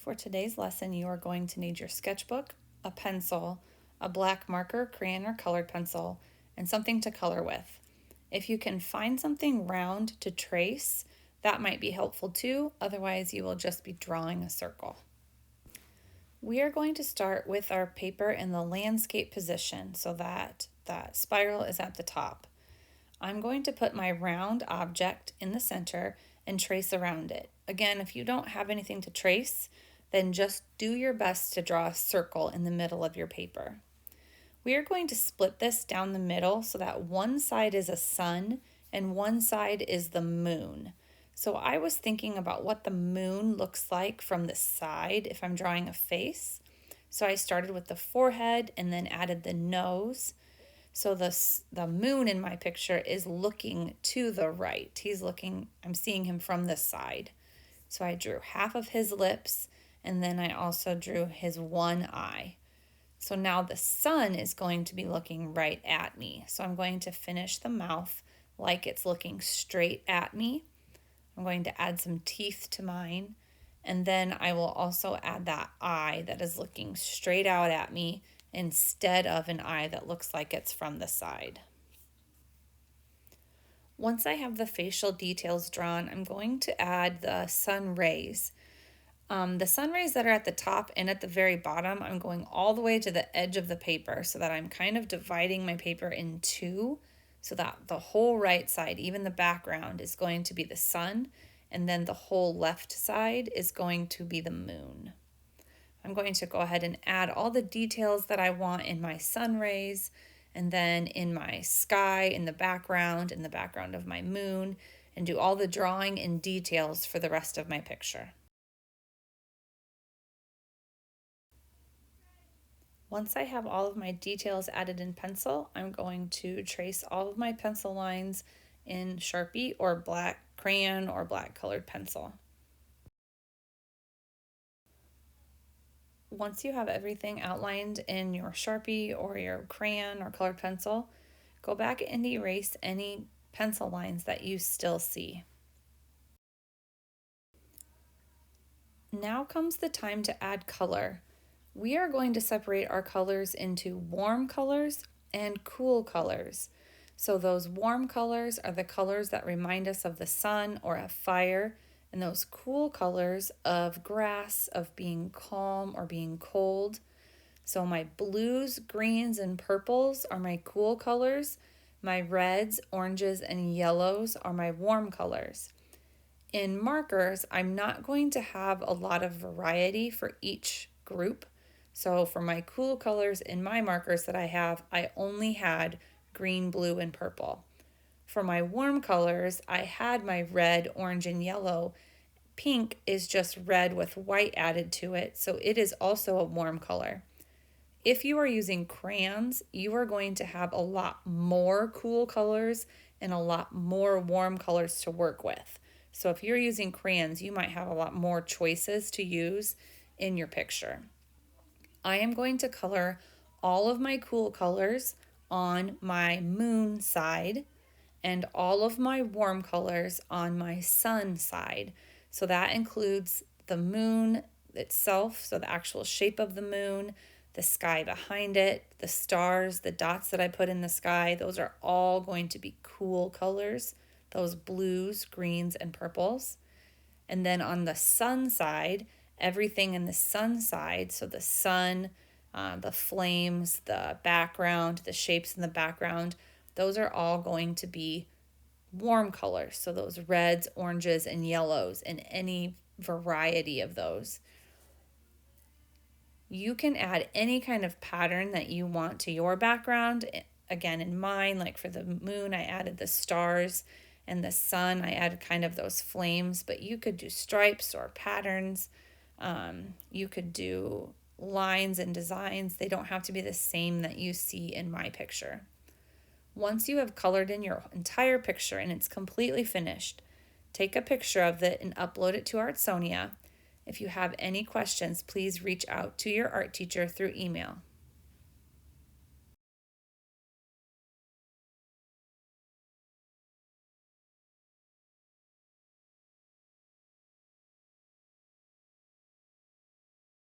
For today's lesson, you are going to need your sketchbook, a pencil, a black marker, crayon, or colored pencil, and something to color with. If you can find something round to trace, that might be helpful too, otherwise you will just be drawing a circle. We are going to start with our paper in the landscape position so that that spiral is at the top. I'm going to put my round object in the center and trace around it. Again, if you don't have anything to trace, then just do your best to draw a circle in the middle of your paper. We are going to split this down the middle so that one side is a sun and one side is the moon. So I was thinking about what the moon looks like from the side if I'm drawing a face. So I started with the forehead and then added the nose. So the moon in my picture is looking to the right. I'm seeing him from this side. So I drew half of his lips, and then I also drew his one eye. So now the sun is going to be looking right at me. So I'm going to finish the mouth like it's looking straight at me. I'm going to add some teeth to mine, and then I will also add that eye that is looking straight out at me instead of an eye that looks like it's from the side. Once I have the facial details drawn, I'm going to add the sun rays. The sun rays that are at the top and at the very bottom, I'm going all the way to the edge of the paper so that I'm kind of dividing my paper in two so that the whole right side, even the background, is going to be the sun, and then the whole left side is going to be the moon. I'm going to go ahead and add all the details that I want in my sun rays, and then in my sky, in the background of my moon, and do all the drawing and details for the rest of my picture. Once I have all of my details added in pencil, I'm going to trace all of my pencil lines in Sharpie or black crayon or black colored pencil. Once you have everything outlined in your Sharpie or your crayon or colored pencil, go back and erase any pencil lines that you still see. Now comes the time to add color. We are going to separate our colors into warm colors and cool colors. So those warm colors are the colors that remind us of the sun or a fire, and those cool colors of grass, of being calm or being cold. So my blues, greens, and purples are my cool colors. My reds, oranges, and yellows are my warm colors. In markers, I'm not going to have a lot of variety for each group. So for my cool colors in my markers that I have, I only had green, blue, and purple. For my warm colors, I had my red, orange, and yellow. Pink is just red with white added to it, so it is also a warm color. If you are using crayons, you are going to have a lot more cool colors and a lot more warm colors to work with. So if you're using crayons, you might have a lot more choices to use in your picture. I am going to color all of my cool colors on my moon side and all of my warm colors on my sun side. So that includes the moon itself, so the actual shape of the moon, the sky behind it, the stars, the dots that I put in the sky. Those are all going to be cool colors, those blues, greens, and purples. And then on the sun side, everything in the sun side, so the sun, the flames, the background, the shapes in the background, those are all going to be warm colors. So those reds, oranges, and yellows, and any variety of those. You can add any kind of pattern that you want to your background. Again, in mine, like for the moon, I added the stars, and the sun, I added kind of those flames, but you could do stripes or patterns. You could do lines and designs. They don't have to be the same that you see in my picture. Once you have colored in your entire picture and it's completely finished, take a picture of it and upload it to Artsonia. If you have any questions, please reach out to your art teacher through email.